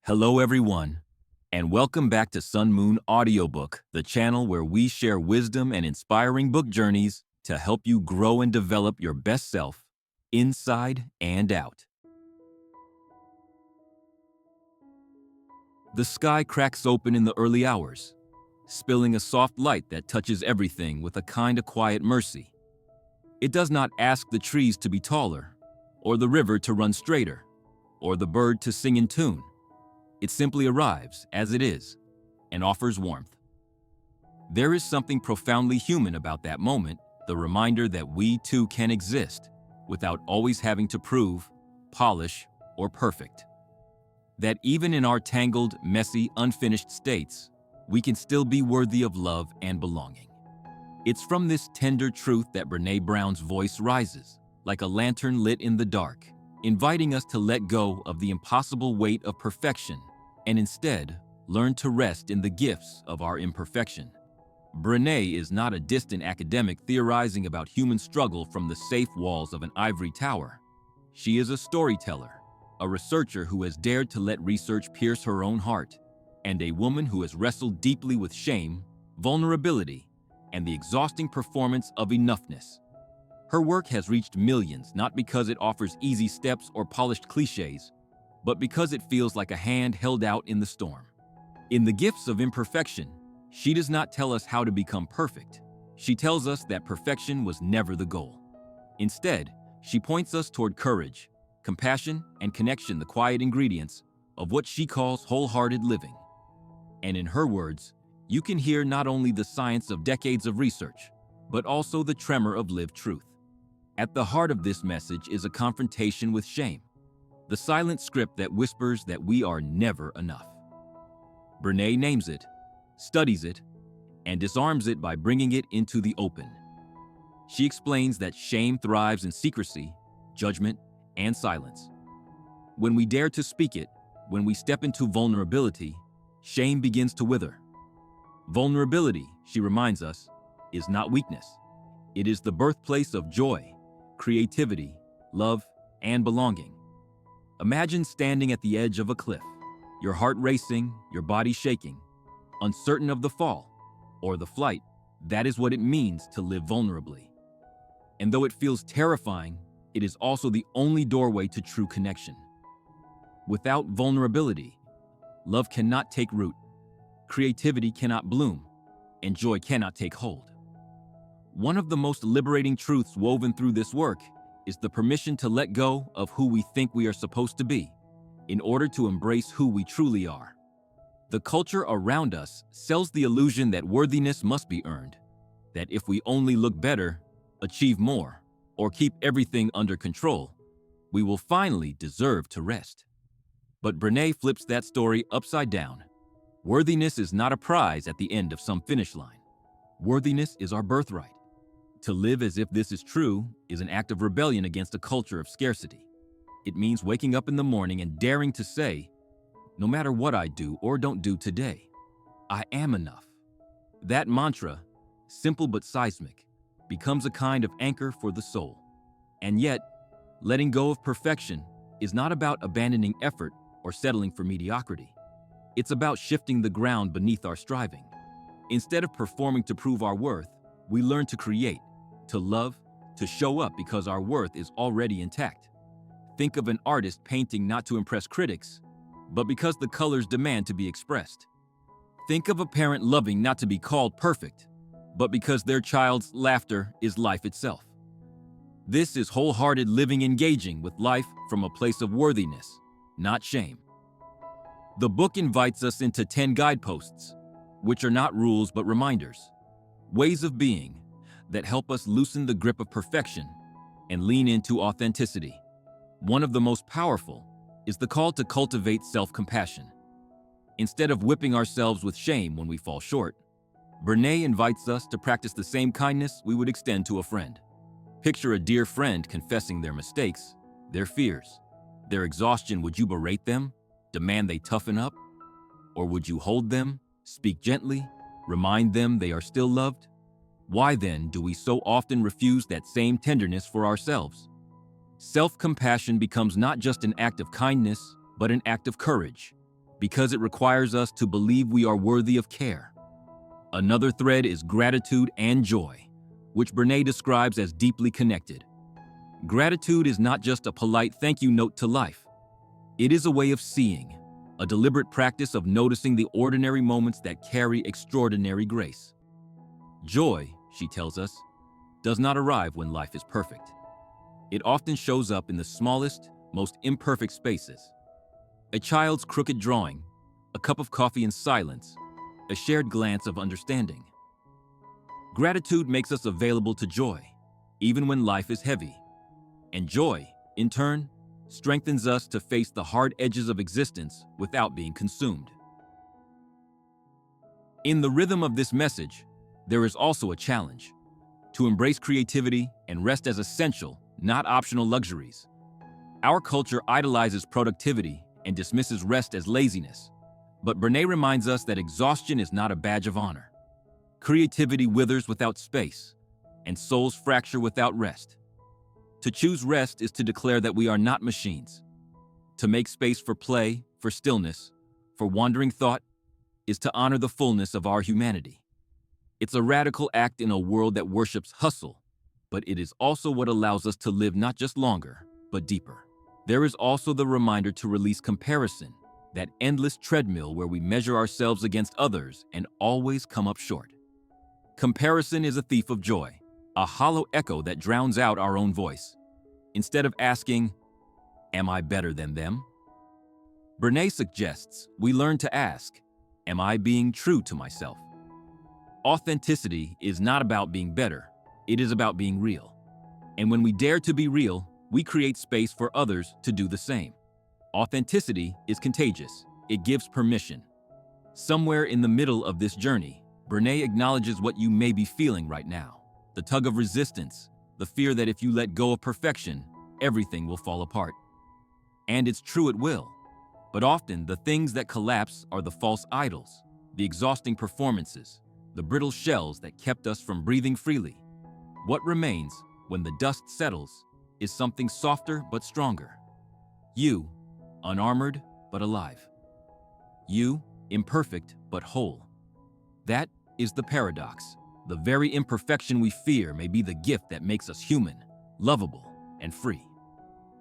Hello, everyone, and welcome back to Sun Moon Audiobook, the channel where we share wisdom and inspiring book journeys to help you grow and develop your best self, inside and out. The sky cracks open in the early hours, spilling a soft light that touches everything with a kind of quiet mercy. It does not ask the trees to be taller, or the river to run straighter, or the bird to sing in tune. It simply arrives as it is and offers warmth. There is something profoundly human about that moment, the reminder that we too can exist without always having to prove, polish, or perfect. That even in our tangled, messy, unfinished states, we can still be worthy of love and belonging. It's from this tender truth that Brené Brown's voice rises, like a lantern lit in the dark, inviting us to let go of the impossible weight of perfection and instead learn to rest in the gifts of our imperfection. Brené is not a distant academic theorizing about human struggle from the safe walls of an ivory tower. She is a storyteller, a researcher who has dared to let research pierce her own heart, and a woman who has wrestled deeply with shame, vulnerability, and the exhausting performance of enoughness. Her work has reached millions not because it offers easy steps or polished cliches, but because it feels like a hand held out in the storm. In the Gifts of Imperfection, she does not tell us how to become perfect. She tells us that perfection was never the goal. Instead, she points us toward courage, compassion, and connection, the quiet ingredients of what she calls wholehearted living. And in her words, you can hear not only the science of decades of research, but also the tremor of lived truth. At the heart of this message is a confrontation with shame, the silent script that whispers that we are never enough. Brené names it, studies it, and disarms it by bringing it into the open. She explains that shame thrives in secrecy, judgment, and silence. When we dare to speak it, when we step into vulnerability, shame begins to wither. Vulnerability, she reminds us, is not weakness. It is the birthplace of joy, creativity, love, and belonging. Imagine standing at the edge of a cliff, your heart racing, your body shaking, uncertain of the fall or the flight. That is what it means to live vulnerably. And though it feels terrifying, it is also the only doorway to true connection. Without vulnerability, love cannot take root, creativity cannot bloom, and joy cannot take hold. One of the most liberating truths woven through this work is the permission to let go of who we think we are supposed to be in order to embrace who we truly are. The culture around us sells the illusion that worthiness must be earned, that if we only look better, achieve more, or keep everything under control, we will finally deserve to rest. But Brené flips that story upside down. Worthiness is not a prize at the end of some finish line. Worthiness is our birthright. To live as if this is true is an act of rebellion against a culture of scarcity. It means waking up in the morning and daring to say, no matter what I do or don't do today, I am enough. That mantra, simple but seismic, becomes a kind of anchor for the soul. And yet, letting go of perfection is not about abandoning effort or settling for mediocrity. It's about shifting the ground beneath our striving. Instead of performing to prove our worth, we learn to create, to love, to show up because our worth is already intact. Think of an artist painting not to impress critics, but because the colors demand to be expressed. Think of a parent loving not to be called perfect, but because their child's laughter is life itself. This is wholehearted living, engaging with life from a place of worthiness, not shame. The book invites us into 10 guideposts, which are not rules but reminders, ways of being that help us loosen the grip of perfection and lean into authenticity. One of the most powerful is the call to cultivate self-compassion. Instead of whipping ourselves with shame when we fall short, Brené invites us to practice the same kindness we would extend to a friend. Picture a dear friend confessing their mistakes, their fears, their exhaustion. Would you berate them, demand they toughen up? Or would you hold them, speak gently, remind them they are still loved? Why then do we so often refuse that same tenderness for ourselves? Self-compassion becomes not just an act of kindness, but an act of courage, because it requires us to believe we are worthy of care. Another thread is gratitude and joy, which Brené describes as deeply connected. Gratitude is not just a polite thank you note to life. It is a way of seeing, a deliberate practice of noticing the ordinary moments that carry extraordinary grace. Joy, she tells us, does not arrive when life is perfect. It often shows up in the smallest, most imperfect spaces. A child's crooked drawing, a cup of coffee in silence, a shared glance of understanding. Gratitude makes us available to joy, even when life is heavy. And joy, in turn, strengthens us to face the hard edges of existence without being consumed. In the rhythm of this message, there is also a challenge: to embrace creativity and rest as essential, not optional luxuries. Our culture idolizes productivity and dismisses rest as laziness, but Brené reminds us that exhaustion is not a badge of honor. Creativity withers without space, and souls fracture without rest. To choose rest is to declare that we are not machines. To make space for play, for stillness, for wandering thought, is to honor the fullness of our humanity. It's a radical act in a world that worships hustle, but it is also what allows us to live not just longer, but deeper. There is also the reminder to release comparison, that endless treadmill where we measure ourselves against others and always come up short. Comparison is a thief of joy, a hollow echo that drowns out our own voice. Instead of asking, "Am I better than them?" Brené suggests we learn to ask, "Am I being true to myself?" Authenticity is not about being better, it is about being real. And when we dare to be real, we create space for others to do the same. Authenticity is contagious. It gives permission. Somewhere in the middle of this journey, Brené acknowledges what you may be feeling right now: the tug of resistance, the fear that if you let go of perfection, everything will fall apart. And it's true, it will. But often, the things that collapse are the false idols, the exhausting performances, the brittle shells that kept us from breathing freely. What remains, when the dust settles, is something softer but stronger. You, unarmored but alive. You, imperfect but whole. That is the paradox. The very imperfection we fear may be the gift that makes us human, lovable, and free.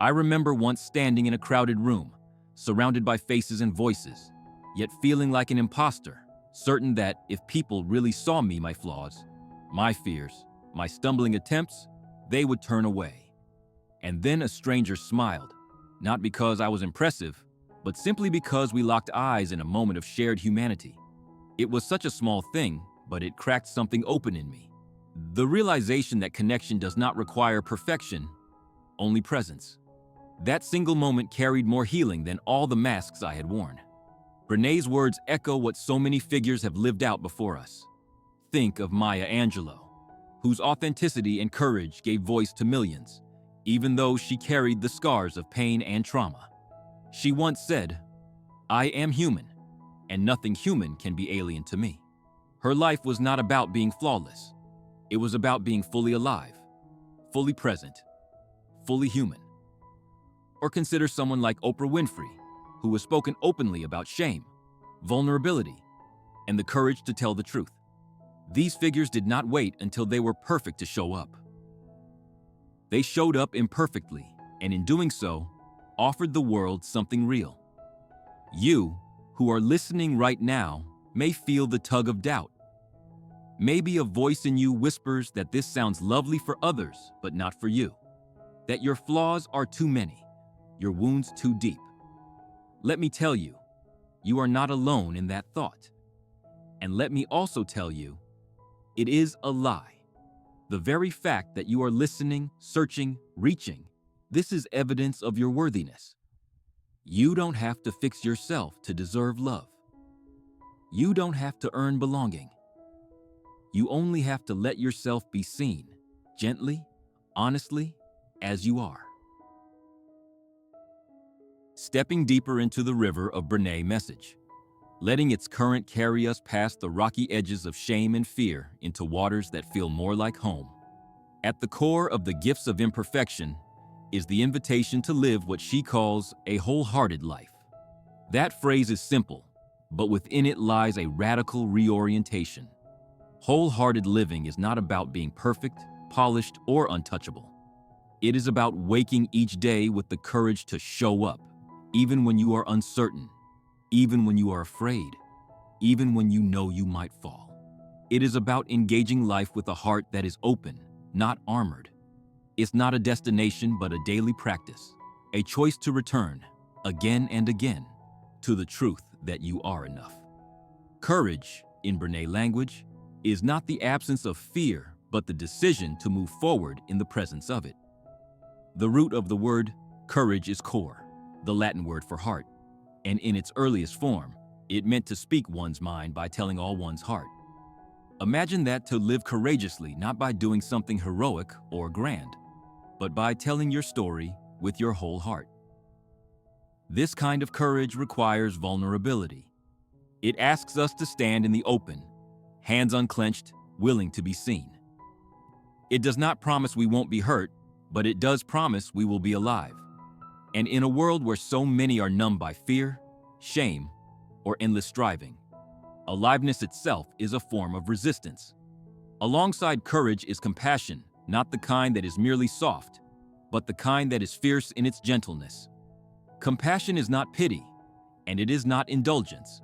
I remember once standing in a crowded room, surrounded by faces and voices, yet feeling like an imposter, certain that if people really saw me, my flaws, my fears, my stumbling attempts, they would turn away. And then a stranger smiled, not because I was impressive, but simply because we locked eyes in a moment of shared humanity. It was such a small thing, but it cracked something open in me. The realization that connection does not require perfection, only presence. That single moment carried more healing than all the masks I had worn. Brené's words echo what so many figures have lived out before us. Think of Maya Angelou, whose authenticity and courage gave voice to millions, even though she carried the scars of pain and trauma. She once said, "I am human, and nothing human can be alien to me." Her life was not about being flawless. It was about being fully alive, fully present, fully human. Or consider someone like Oprah Winfrey, who has spoken openly about shame, vulnerability, and the courage to tell the truth. These figures did not wait until they were perfect to show up. They showed up imperfectly, and in doing so, offered the world something real. You, who are listening right now, may feel the tug of doubt. Maybe a voice in you whispers that this sounds lovely for others, but not for you. That your flaws are too many, your wounds too deep. Let me tell you, you are not alone in that thought. And let me also tell you, it is a lie. The very fact that you are listening, searching, reaching, this is evidence of your worthiness. You don't have to fix yourself to deserve love. You don't have to earn belonging. You only have to let yourself be seen, gently, honestly, as you are. Stepping deeper into the river of Brené message, letting its current carry us past the rocky edges of shame and fear into waters that feel more like home. At the core of the Gifts of Imperfection is the invitation to live what she calls a wholehearted life. That phrase is simple, but within it lies a radical reorientation. Wholehearted living is not about being perfect, polished, or untouchable. It is about waking each day with the courage to show up, even when you are uncertain, even when you are afraid, even when you know you might fall. It is about engaging life with a heart that is open, not armored. It's not a destination, but a daily practice, a choice to return, again and again, to the truth that you are enough. Courage, in Brené language, is not the absence of fear, but the decision to move forward in the presence of it. The root of the word courage is cor, the Latin word for heart, and in its earliest form, it meant to speak one's mind by telling all one's heart. Imagine that, to live courageously, not by doing something heroic or grand, but by telling your story with your whole heart. This kind of courage requires vulnerability. It asks us to stand in the open, hands unclenched, willing to be seen. It does not promise we won't be hurt, but it does promise we will be alive. And in a world where so many are numbed by fear, shame, or endless striving, aliveness itself is a form of resistance. Alongside courage is compassion, not the kind that is merely soft, but the kind that is fierce in its gentleness. Compassion is not pity, and it is not indulgence.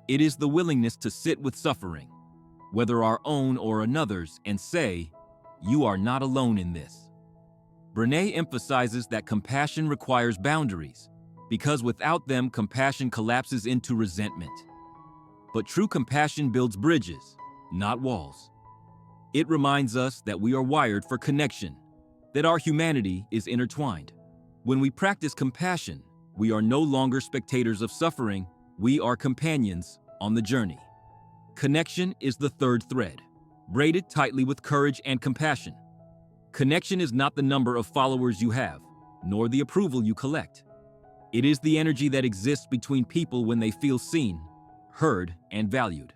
It is the willingness to sit with suffering, whether our own or another's, and say, "You are not alone in this." Brené emphasizes that compassion requires boundaries, because without them, compassion collapses into resentment. But true compassion builds bridges, not walls. It reminds us that we are wired for connection, that our humanity is intertwined. When we practice compassion, we are no longer spectators of suffering, we are companions on the journey. Connection is the third thread, braided tightly with courage and compassion. Connection is not the number of followers you have, nor the approval you collect. It is the energy that exists between people when they feel seen, heard, and valued.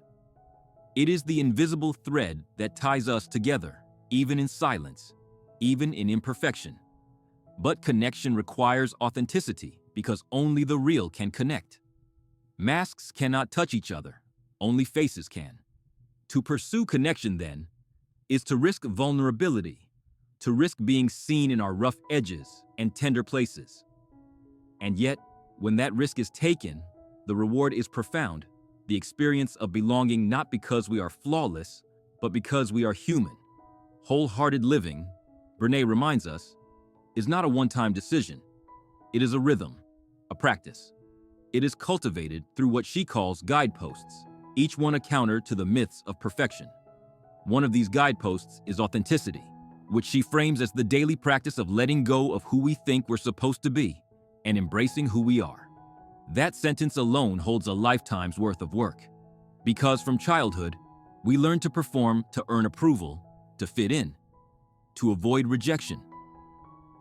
It is the invisible thread that ties us together, even in silence, even in imperfection. But connection requires authenticity, because only the real can connect. Masks cannot touch each other, only faces can. To pursue connection, then, is to risk vulnerability, to risk being seen in our rough edges and tender places. And yet, when that risk is taken, the reward is profound, the experience of belonging, not because we are flawless, but because we are human. Wholehearted living, Brené reminds us, is not a one-time decision. It is a rhythm, a practice. It is cultivated through what she calls guideposts, each one a counter to the myths of perfection. One of these guideposts is authenticity, which she frames as the daily practice of letting go of who we think we're supposed to be and embracing who we are. That sentence alone holds a lifetime's worth of work, because from childhood, we learn to perform to earn approval, to fit in, to avoid rejection.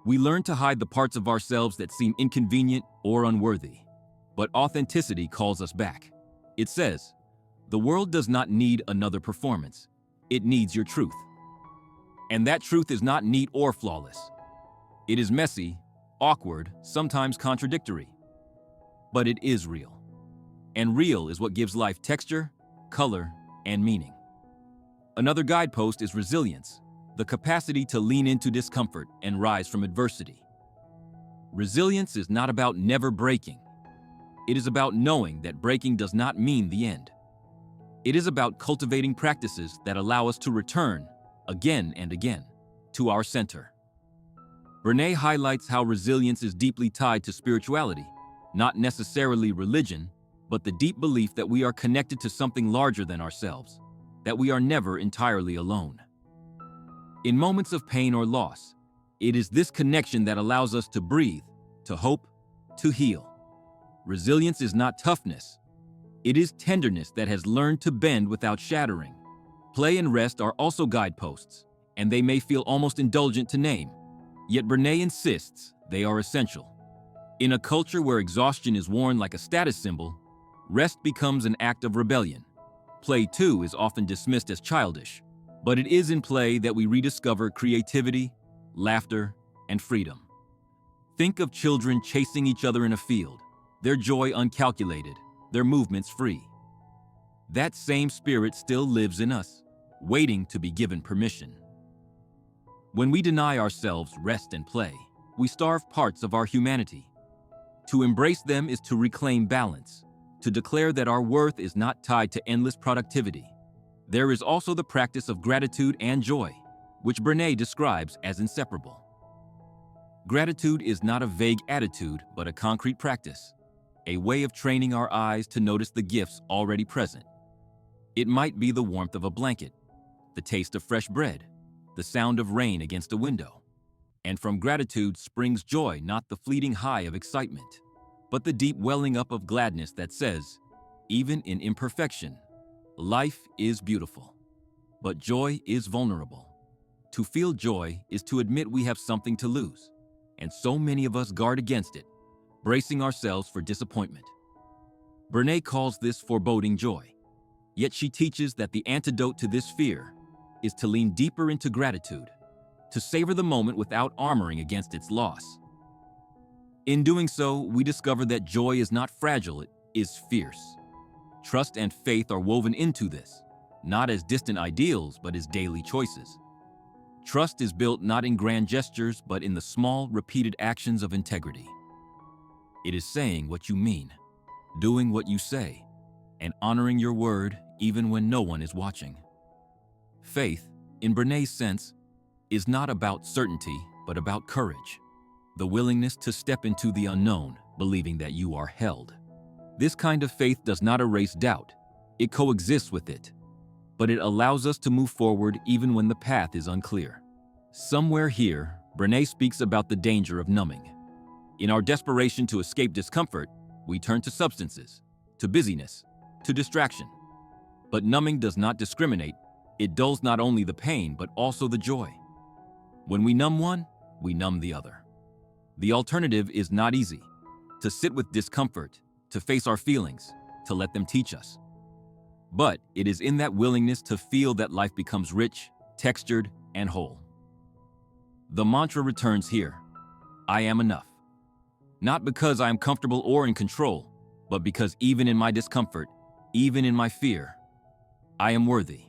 We learn to hide the parts of ourselves that seem inconvenient or unworthy. But authenticity calls us back. It says, "The world does not need another performance. It needs your truth." And that truth is not neat or flawless. It is messy, awkward, sometimes contradictory. But it is real. And real is what gives life texture, color, and meaning. Another guidepost is resilience, the capacity to lean into discomfort and rise from adversity. Resilience is not about never breaking. It is about knowing that breaking does not mean the end. It is about cultivating practices that allow us to return, again and again, to our center. Brené highlights how resilience is deeply tied to spirituality, not necessarily religion, but the deep belief that we are connected to something larger than ourselves, that we are never entirely alone. In moments of pain or loss, it is this connection that allows us to breathe, to hope, to heal. Resilience is not toughness. It is tenderness that has learned to bend without shattering. Play and rest are also guideposts, and they may feel almost indulgent to name. Yet Brené insists they are essential. In a culture where exhaustion is worn like a status symbol, rest becomes an act of rebellion. Play, too, is often dismissed as childish, but it is in play that we rediscover creativity, laughter, and freedom. Think of children chasing each other in a field, their joy uncalculated, their movements free. That same spirit still lives in us, waiting to be given permission. When we deny ourselves rest and play, we starve parts of our humanity. To embrace them is to reclaim balance, to declare that our worth is not tied to endless productivity. There is also the practice of gratitude and joy, which Brené describes as inseparable. Gratitude is not a vague attitude, but a concrete practice, a way of training our eyes to notice the gifts already present. It might be the warmth of a blanket, the taste of fresh bread, the sound of rain against a window. And from gratitude springs joy, not the fleeting high of excitement, but the deep welling up of gladness that says, even in imperfection, life is beautiful, but joy is vulnerable. To feel joy is to admit we have something to lose, and so many of us guard against it, bracing ourselves for disappointment. Brené calls this foreboding joy, yet she teaches that the antidote to this fear is to lean deeper into gratitude, to savor the moment without armoring against its loss. In doing so, we discover that joy is not fragile, it is fierce. Trust and faith are woven into this, not as distant ideals, but as daily choices. Trust is built not in grand gestures, but in the small, repeated actions of integrity. It is saying what you mean, doing what you say, and honoring your word even when no one is watching. Faith, in Brené's sense, is not about certainty, but about courage. The willingness to step into the unknown, believing that you are held. This kind of faith does not erase doubt. It coexists with it, but it allows us to move forward even when the path is unclear. Somewhere here, Brené speaks about the danger of numbing. In our desperation to escape discomfort, we turn to substances, to busyness, to distraction. But numbing does not discriminate. It dulls not only the pain, but also the joy. When we numb one, we numb the other. The alternative is not easy. To sit with discomfort, to face our feelings, to let them teach us. But it is in that willingness to feel that life becomes rich, textured, and whole. The mantra returns here: I am enough. Not because I am comfortable or in control, but because even in my discomfort, even in my fear, I am worthy.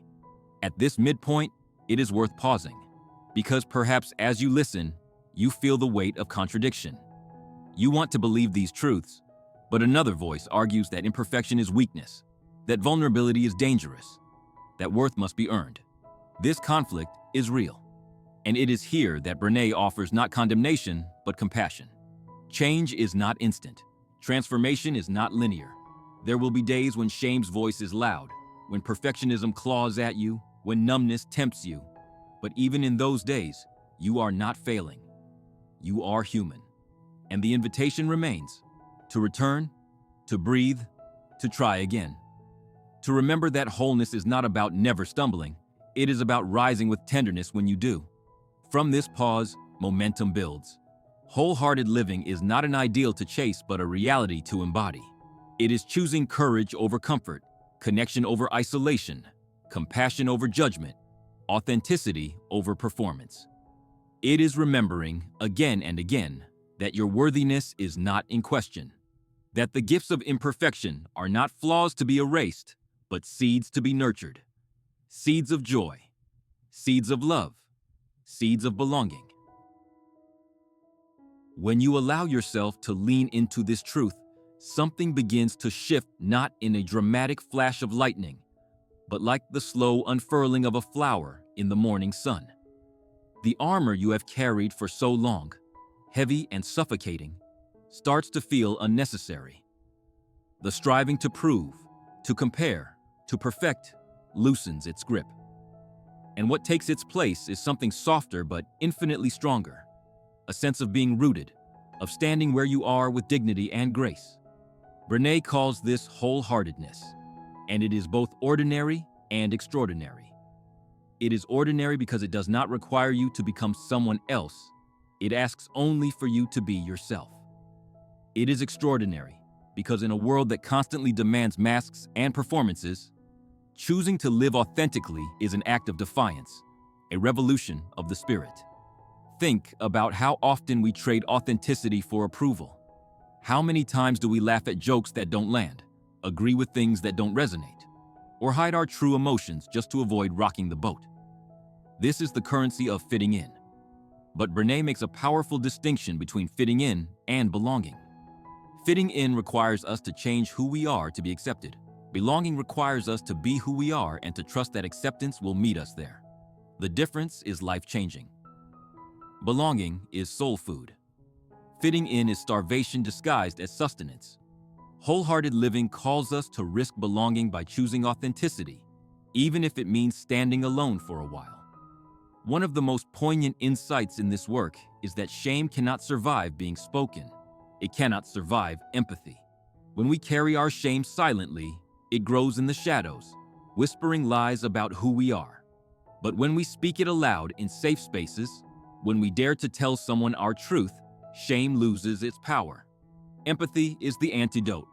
At this midpoint, it is worth pausing, because perhaps as you listen, you feel the weight of contradiction. You want to believe these truths, but another voice argues that imperfection is weakness, that vulnerability is dangerous, that worth must be earned. This conflict is real, and it is here that Brené offers not condemnation, but compassion. Change is not instant. Transformation is not linear. There will be days when shame's voice is loud, when perfectionism claws at you, when numbness tempts you. But even in those days, you are not failing. You are human. And the invitation remains to return, to breathe, to try again. To remember that wholeness is not about never stumbling. It is about rising with tenderness when you do. From this pause, momentum builds. Wholehearted living is not an ideal to chase, but a reality to embody. It is choosing courage over comfort, connection over isolation, compassion over judgment, authenticity over performance. It is remembering, again and again, that your worthiness is not in question, that the gifts of imperfection are not flaws to be erased, but seeds to be nurtured. Seeds of joy, seeds of love, seeds of belonging. When you allow yourself to lean into this truth, something begins to shift, not in a dramatic flash of lightning, but like the slow unfurling of a flower in the morning sun. The armor you have carried for so long, heavy and suffocating, starts to feel unnecessary. The striving to prove, to compare, to perfect, loosens its grip. And what takes its place is something softer but infinitely stronger. A sense of being rooted, of standing where you are with dignity and grace. Brené calls this wholeheartedness, and it is both ordinary and extraordinary. It is ordinary because it does not require you to become someone else. It asks only for you to be yourself. It is extraordinary because in a world that constantly demands masks and performances, choosing to live authentically is an act of defiance, a revolution of the spirit. Think about how often we trade authenticity for approval. How many times do we laugh at jokes that don't land, agree with things that don't resonate, or hide our true emotions just to avoid rocking the boat? This is the currency of fitting in. But Brené makes a powerful distinction between fitting in and belonging. Fitting in requires us to change who we are to be accepted. Belonging requires us to be who we are and to trust that acceptance will meet us there. The difference is life-changing. Belonging is soul food. Fitting in is starvation disguised as sustenance. Wholehearted living calls us to risk belonging by choosing authenticity, even if it means standing alone for a while. One of the most poignant insights in this work is that shame cannot survive being spoken. It cannot survive empathy. When we carry our shame silently, it grows in the shadows, whispering lies about who we are. But when we speak it aloud in safe spaces, when we dare to tell someone our truth, shame loses its power. Empathy is the antidote.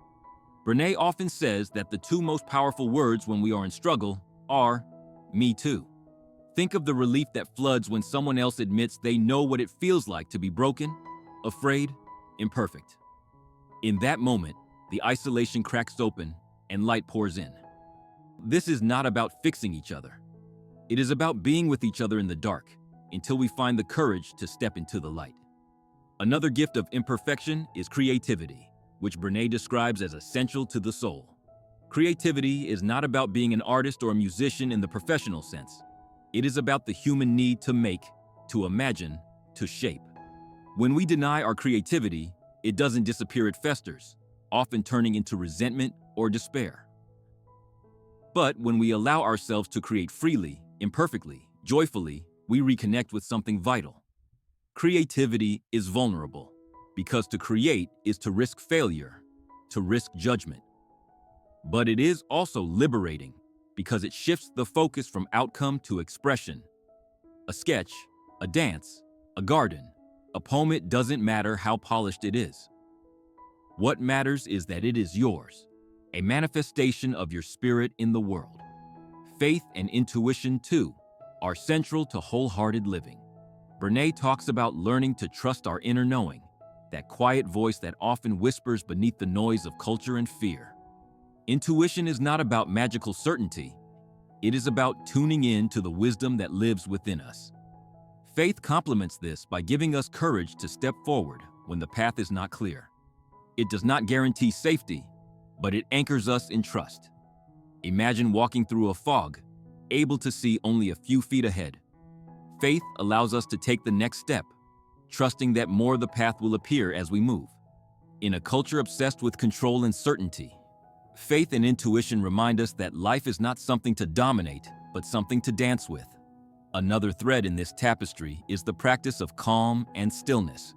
Brené often says that the two most powerful words when we are in struggle are, "Me too." Think of the relief that floods when someone else admits they know what it feels like to be broken, afraid, imperfect. In that moment, the isolation cracks open and light pours in. This is not about fixing each other. It is about being with each other in the dark until we find the courage to step into the light. Another gift of imperfection is creativity, which Brené describes as essential to the soul. Creativity is not about being an artist or a musician in the professional sense. It is about the human need to make, to imagine, to shape. When we deny our creativity, it doesn't disappear, it festers, often turning into resentment or despair. But when we allow ourselves to create freely, imperfectly, joyfully, we reconnect with something vital. Creativity is vulnerable, because to create is to risk failure, to risk judgment. But it is also liberating, because it shifts the focus from outcome to expression. A sketch, a dance, a garden, a poem, it doesn't matter how polished it is. What matters is that it is yours, a manifestation of your spirit in the world. Faith and intuition, too, are central to wholehearted living. Brené talks about learning to trust our inner knowing, that quiet voice that often whispers beneath the noise of culture and fear. Intuition is not about magical certainty. It is about tuning in to the wisdom that lives within us. Faith complements this by giving us courage to step forward when the path is not clear. It does not guarantee safety, but it anchors us in trust. Imagine walking through a fog, able to see only a few feet ahead. Faith allows us to take the next step, trusting that more of the path will appear as we move. In a culture obsessed with control and certainty, faith and intuition remind us that life is not something to dominate, but something to dance with. Another thread in this tapestry is the practice of calm and stillness.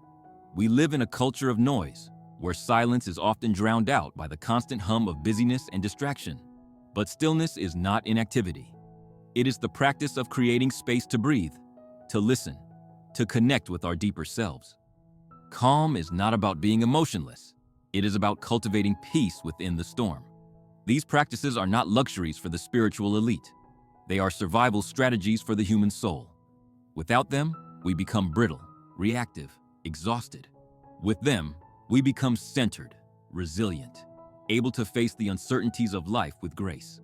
We live in a culture of noise, where silence is often drowned out by the constant hum of busyness and distraction. But stillness is not inactivity. It is the practice of creating space to breathe, to listen, to connect with our deeper selves. Calm is not about being emotionless. It is about cultivating peace within the storm. These practices are not luxuries for the spiritual elite. They are survival strategies for the human soul. Without them, we become brittle, reactive, exhausted. With them, we become centered, resilient, able to face the uncertainties of life with grace.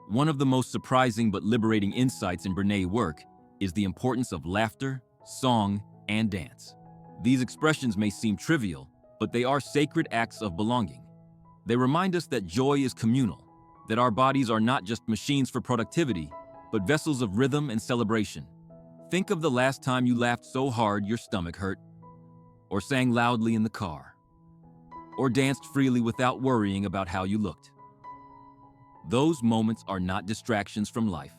One of the most surprising but liberating insights in Brené's work is the importance of laughter, song, and dance. These expressions may seem trivial, but they are sacred acts of belonging. They remind us that joy is communal, that our bodies are not just machines for productivity, but vessels of rhythm and celebration. Think of the last time you laughed so hard your stomach hurt, or sang loudly in the car, or danced freely without worrying about how you looked. Those moments are not distractions from life.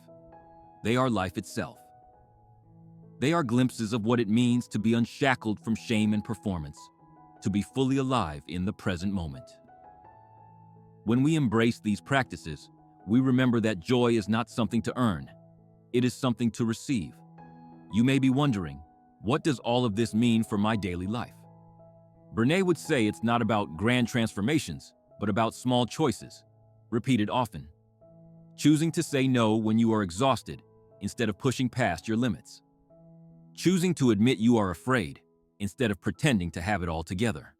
They are life itself. They are glimpses of what it means to be unshackled from shame and performance, to be fully alive in the present moment. When we embrace these practices, we remember that joy is not something to earn. It is something to receive. You may be wondering, what does all of this mean for my daily life? Brené would say it's not about grand transformations, but about small choices, repeated often. Choosing to say no when you are exhausted instead of pushing past your limits. Choosing to admit you are afraid instead of pretending to have it all together.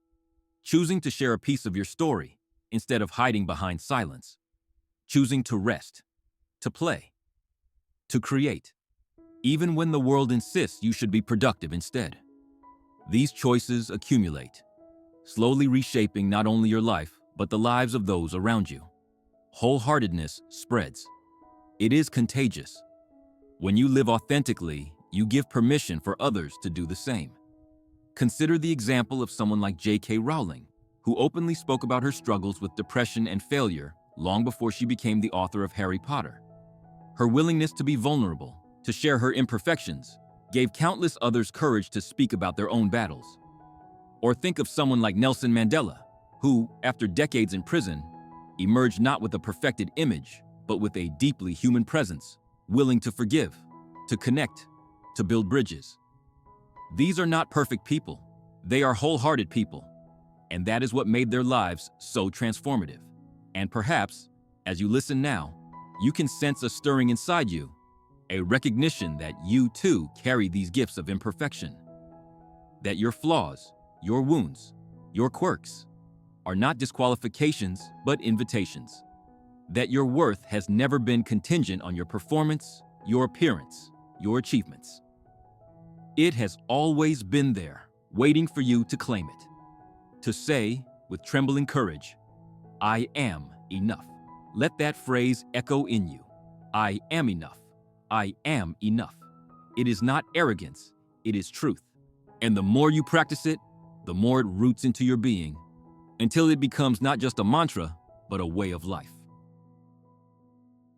choosing to share a piece of your story instead of hiding behind silence, choosing to rest, to play, to create, even when the world insists you should be productive instead. These choices accumulate, slowly reshaping not only your life, but the lives of those around you. Wholeheartedness spreads. It is contagious. When you live authentically, you give permission for others to do the same. Consider the example of someone like J.K. Rowling, who openly spoke about her struggles with depression and failure long before she became the author of Harry Potter. Her willingness to be vulnerable, to share her imperfections, gave countless others courage to speak about their own battles. Or think of someone like Nelson Mandela, who, after decades in prison, emerged not with a perfected image, but with a deeply human presence, willing to forgive, to connect, to build bridges. These are not perfect people. They are wholehearted people. And that is what made their lives so transformative. And perhaps, as you listen now, you can sense a stirring inside you, a recognition that you too carry these gifts of imperfection. That your flaws, your wounds, your quirks are not disqualifications, but invitations. That your worth has never been contingent on your performance, your appearance, your achievements. It has always been there, waiting for you to claim it. To say, with trembling courage, I am enough. Let that phrase echo in you. I am enough. I am enough. It is not arrogance, it is truth. And the more you practice it, the more it roots into your being, until it becomes not just a mantra, but a way of life.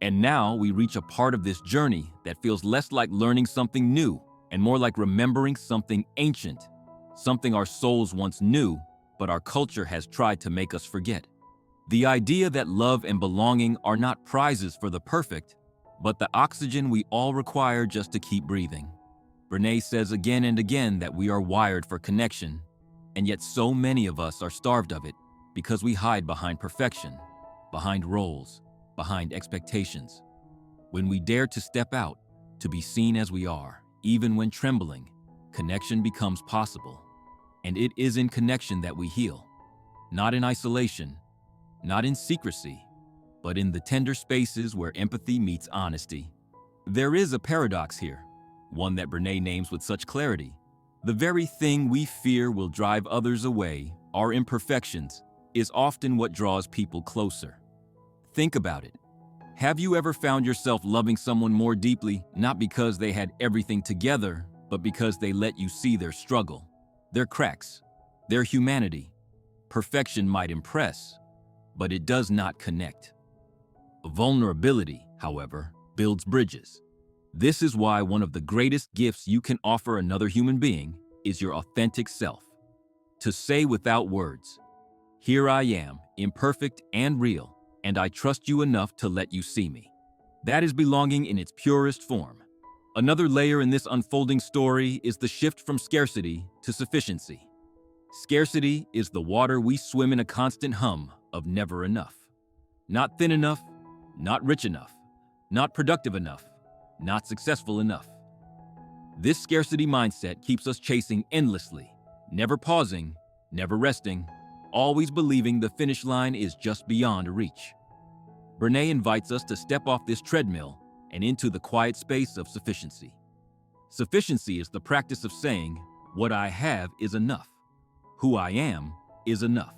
And now we reach a part of this journey that feels less like learning something new and more like remembering something ancient, something our souls once knew, but our culture has tried to make us forget. The idea that love and belonging are not prizes for the perfect, but the oxygen we all require just to keep breathing. Brené says again and again that we are wired for connection, and yet so many of us are starved of it because we hide behind perfection, behind roles, behind expectations. When we dare to step out, to be seen as we are, even when trembling, connection becomes possible. And it is in connection that we heal, not in isolation, not in secrecy, but in the tender spaces where empathy meets honesty. There is a paradox here, one that Brené names with such clarity. The very thing we fear will drive others away, our imperfections, is often what draws people closer. Think about it. Have you ever found yourself loving someone more deeply, not because they had everything together, but because they let you see their struggle, their cracks, their humanity? Perfection might impress, but it does not connect. Vulnerability, however, builds bridges. This is why one of the greatest gifts you can offer another human being is your authentic self. To say without words, "Here I am, imperfect and real, and I trust you enough to let you see me." That is belonging in its purest form. Another layer in this unfolding story is the shift from scarcity to sufficiency. Scarcity is the water we swim in, a constant hum of never enough. Not thin enough, not rich enough, not productive enough, not successful enough. This scarcity mindset keeps us chasing endlessly, never pausing, never resting, always believing the finish line is just beyond reach. Brené invites us to step off this treadmill and into the quiet space of sufficiency. Sufficiency is the practice of saying, "What I have is enough. Who I am is enough."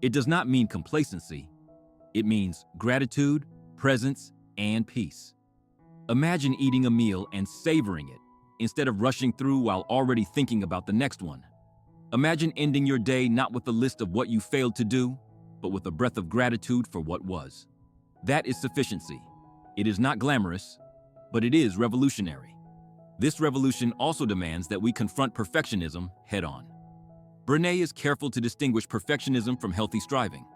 It does not mean complacency. It means gratitude, presence, and peace. Imagine eating a meal and savoring it, instead of rushing through while already thinking about the next one. Imagine ending your day not with a list of what you failed to do, but with a breath of gratitude for what was. That is sufficiency. It is not glamorous, but it is revolutionary. This revolution also demands that we confront perfectionism head-on. Brené is careful to distinguish perfectionism from healthy striving.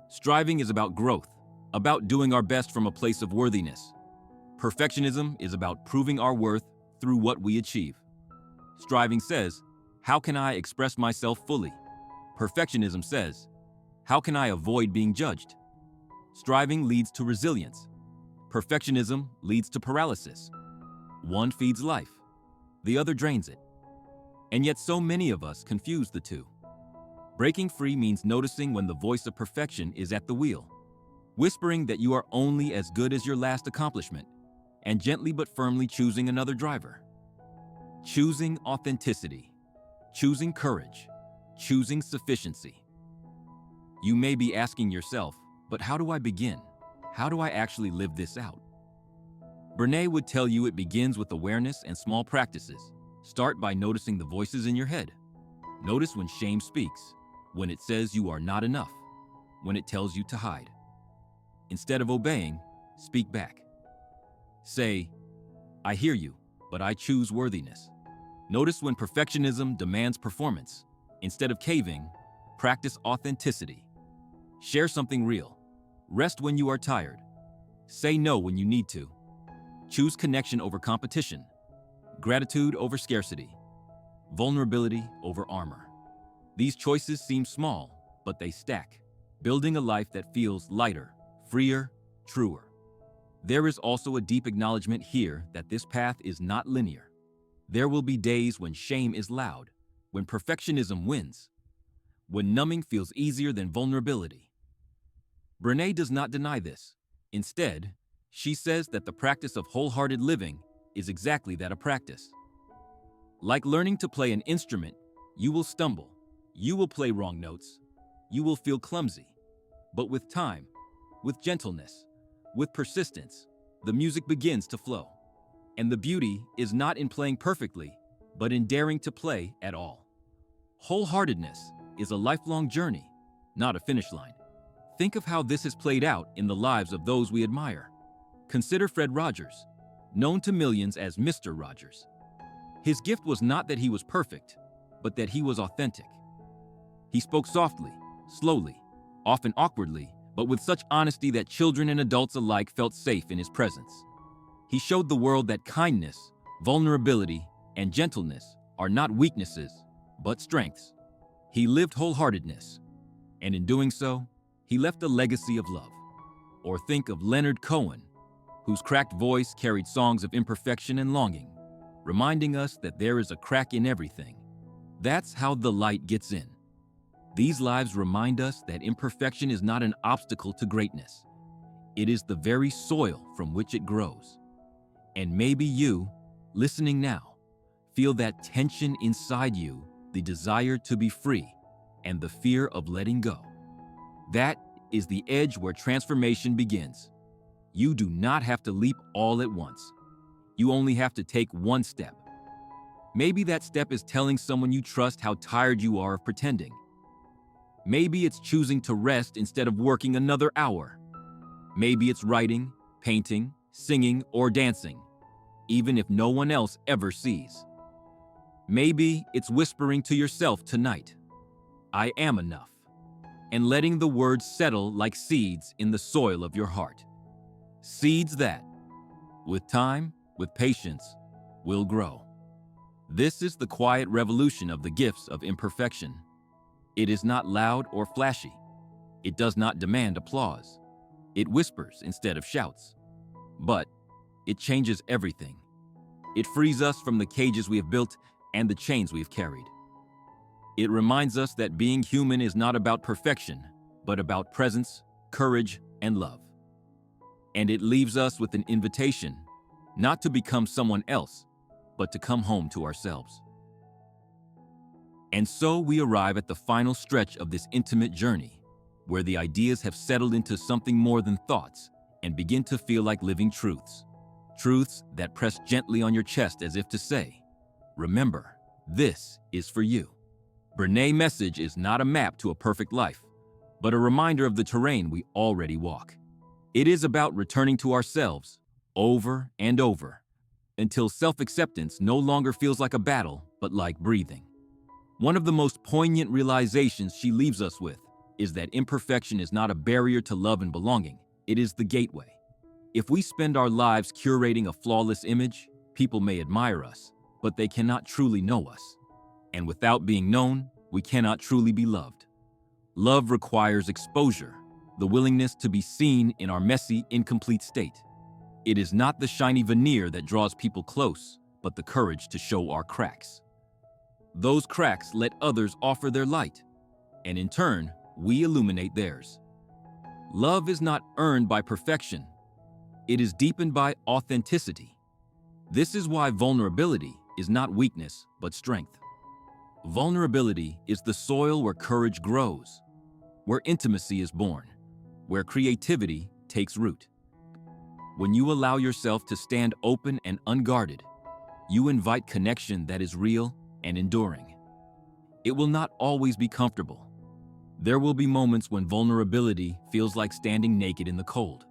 Striving is about growth, about doing our best from a place of worthiness. Perfectionism is about proving our worth through what we achieve. Striving says, "How can I express myself fully?" Perfectionism says, "How can I avoid being judged?" Striving leads to resilience. Perfectionism leads to paralysis. One feeds life, the other drains it. And yet so many of us confuse the two. Breaking free means noticing when the voice of perfection is at the wheel, whispering that you are only as good as your last accomplishment, and gently but firmly choosing another driver. Choosing authenticity, choosing courage, choosing sufficiency. You may be asking yourself, but how do I begin? How do I actually live this out? Brené would tell you it begins with awareness and small practices. Start by noticing the voices in your head. Notice when shame speaks, when it says you are not enough, when it tells you to hide. Instead of obeying, speak back. Say, I hear you, but I choose worthiness. Notice when perfectionism demands performance. Instead of caving, practice authenticity. Share something real. Rest when you are tired. Say no when you need to. Choose connection over competition. Gratitude over scarcity. Vulnerability over armor. These choices seem small, but they stack, building a life that feels lighter, freer, truer. There is also a deep acknowledgement here that this path is not linear. There will be days when shame is loud, when perfectionism wins, when numbing feels easier than vulnerability. Brené does not deny this. Instead, she says that the practice of wholehearted living is exactly that, a practice. Like learning to play an instrument, you will stumble, you will play wrong notes, you will feel clumsy. But with time, with gentleness, with persistence, the music begins to flow. And the beauty is not in playing perfectly, but in daring to play at all. Wholeheartedness is a lifelong journey, not a finish line. Think of how this has played out in the lives of those we admire. Consider Fred Rogers, known to millions as Mr. Rogers. His gift was not that he was perfect, but that he was authentic. He spoke softly, slowly, often awkwardly, but with such honesty that children and adults alike felt safe in his presence. He showed the world that kindness, vulnerability, and gentleness are not weaknesses, but strengths. He lived wholeheartedness, and in doing so, he left a legacy of love. Or think of Leonard Cohen, whose cracked voice carried songs of imperfection and longing, reminding us that there is a crack in everything. That's how the light gets in. These lives remind us that imperfection is not an obstacle to greatness. It is the very soil from which it grows. And maybe you, listening now, feel that tension inside you, the desire to be free, and the fear of letting go. That is the edge where transformation begins. You do not have to leap all at once. You only have to take one step. Maybe that step is telling someone you trust how tired you are of pretending. Maybe it's choosing to rest instead of working another hour. Maybe it's writing, painting, singing, or dancing, even if no one else ever sees. Maybe it's whispering to yourself tonight, I am enough, and letting the words settle like seeds in the soil of your heart. Seeds that, with time, with patience, will grow. This is the quiet revolution of the gifts of imperfection. It is not loud or flashy. It does not demand applause. It whispers instead of shouts. But it changes everything. It frees us from the cages we have built and the chains we have carried. It reminds us that being human is not about perfection, but about presence, courage, and love. And it leaves us with an invitation, not to become someone else, but to come home to ourselves. And so we arrive at the final stretch of this intimate journey, where the ideas have settled into something more than thoughts and begin to feel like living truths. Truths that press gently on your chest as if to say, remember, this is for you. Brené's message is not a map to a perfect life, but a reminder of the terrain we already walk. It is about returning to ourselves over and over until self-acceptance no longer feels like a battle, but like breathing. One of the most poignant realizations she leaves us with is that imperfection is not a barrier to love and belonging. It is the gateway. If we spend our lives curating a flawless image, people may admire us, but they cannot truly know us. And without being known, we cannot truly be loved. Love requires exposure, the willingness to be seen in our messy, incomplete state. It is not the shiny veneer that draws people close, but the courage to show our cracks. Those cracks let others offer their light. and in turn, we illuminate theirs. Love is not earned by perfection. It is deepened by authenticity. This is why vulnerability is not weakness, but strength. Vulnerability is the soil where courage grows, where intimacy is born, where creativity takes root. When you allow yourself to stand open and unguarded, you invite connection that is real and enduring. It will not always be comfortable. There will be moments when vulnerability feels like standing naked in the cold.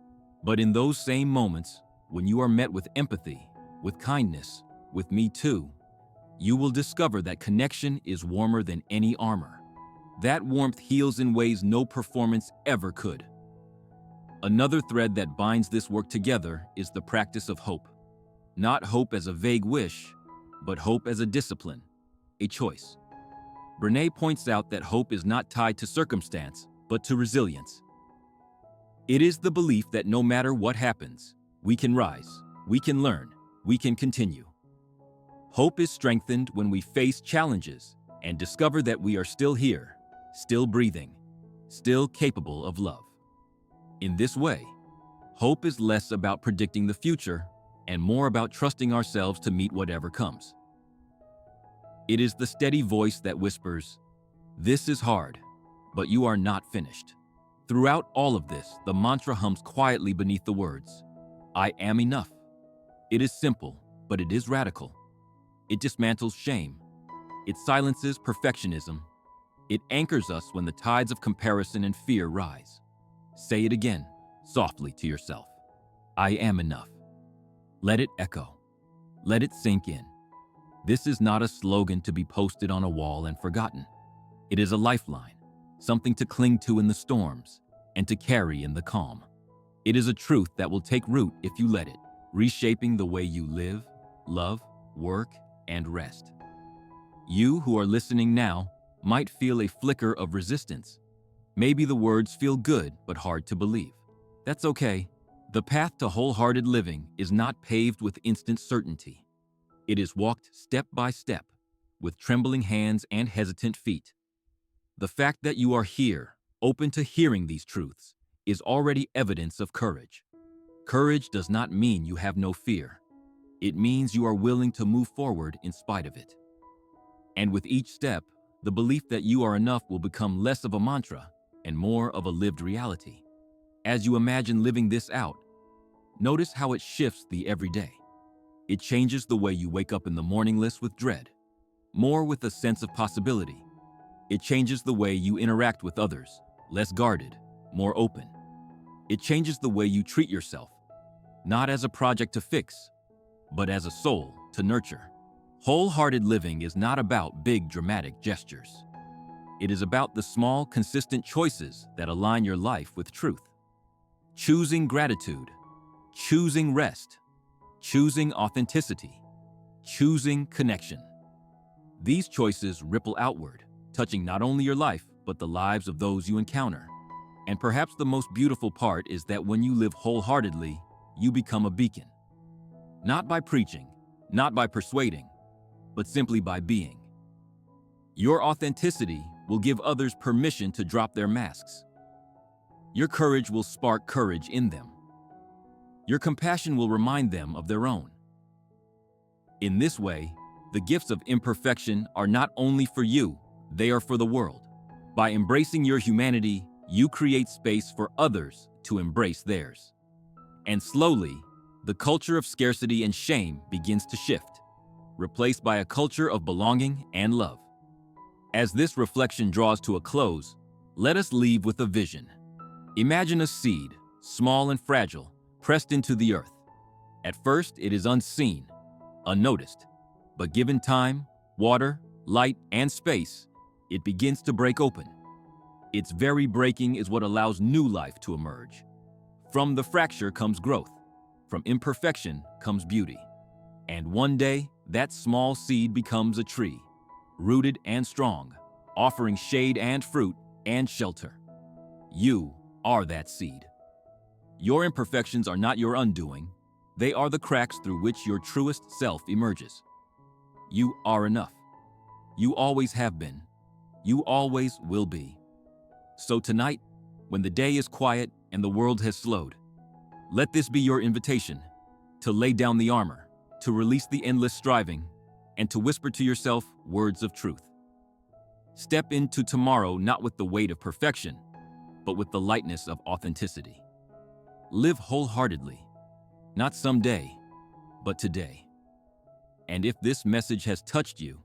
But in those same moments, when you are met with empathy, with kindness, with me too, you will discover that connection is warmer than any armor. That warmth heals in ways no performance ever could. Another thread that binds this work together is the practice of hope. Not hope as a vague wish, but hope as a discipline, a choice. Brené points out that hope is not tied to circumstance, but to resilience. It is the belief that no matter what happens, we can rise, we can learn, we can continue. Hope is strengthened when we face challenges and discover that we are still here, still breathing, still capable of love. In this way, hope is less about predicting the future and more about trusting ourselves to meet whatever comes. It is the steady voice that whispers, "This is hard, but you are not finished." Throughout all of this, the mantra hums quietly beneath the words, "I am enough." It is simple, but it is radical. It dismantles shame. It silences perfectionism. It anchors us when the tides of comparison and fear rise. Say it again, softly to yourself. I am enough. Let it echo. Let it sink in. This is not a slogan to be posted on a wall and forgotten. It is a lifeline, something to cling to in the storms and to carry in the calm. It is a truth that will take root if you let it, reshaping the way you live, love, work, and rest. You who are listening now might feel a flicker of resistance. Maybe the words feel good but hard to believe. That's okay. The path to wholehearted living is not paved with instant certainty. It is walked step by step, with trembling hands and hesitant feet. The fact that you are here, open to hearing these truths, is already evidence of courage. Courage does not mean you have no fear. It means you are willing to move forward in spite of it. And with each step, the belief that you are enough will become less of a mantra and more of a lived reality. As you imagine living this out, notice how it shifts the everyday. It changes the way you wake up in the morning less with dread, more with a sense of possibility. It changes the way you interact with others, less guarded, more open. It changes the way you treat yourself, not as a project to fix, but as a soul to nurture. Wholehearted living is not about big dramatic gestures. It is about the small, consistent choices that align your life with truth. Choosing gratitude, choosing rest, choosing authenticity, choosing connection. These choices ripple outward, touching not only your life, but the lives of those you encounter. And perhaps the most beautiful part is that when you live wholeheartedly, you become a beacon. Not by preaching, not by persuading, but simply by being. Your authenticity will give others permission to drop their masks. Your courage will spark courage in them. Your compassion will remind them of their own. In this way, the gifts of imperfection are not only for you, they are for the world. By embracing your humanity, you create space for others to embrace theirs. And slowly, the culture of scarcity and shame begins to shift, replaced by a culture of belonging and love. As this reflection draws to a close, let us leave with a vision. Imagine a seed, small and fragile, pressed into the earth. At first, it is unseen, unnoticed, but given time, water, light, and space, it begins to break open. Its very breaking is what allows new life to emerge. From the fracture comes growth. From imperfection comes beauty. And one day, that small seed becomes a tree, rooted and strong, offering shade and fruit and shelter. You are that seed. Your imperfections are not your undoing. They are the cracks through which your truest self emerges. You are enough. You always have been. You always will be. So tonight, when the day is quiet and the world has slowed, let this be your invitation to lay down the armor, to release the endless striving, and to whisper to yourself words of truth. Step into tomorrow not with the weight of perfection, but with the lightness of authenticity. Live wholeheartedly, not someday, but today. And if this message has touched you,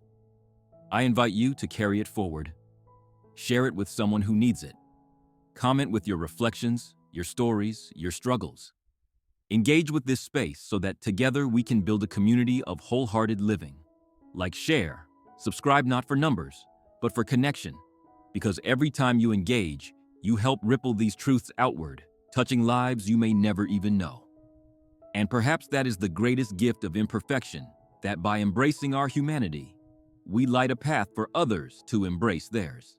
I invite you to carry it forward. Share it with someone who needs it. Comment with your reflections, your stories, your struggles. Engage with this space so that together we can build a community of wholehearted living. Like, share, subscribe not for numbers, but for connection, because every time you engage, you help ripple these truths outward, touching lives you may never even know. And perhaps that is the greatest gift of imperfection, that by embracing our humanity, we light a path for others to embrace theirs.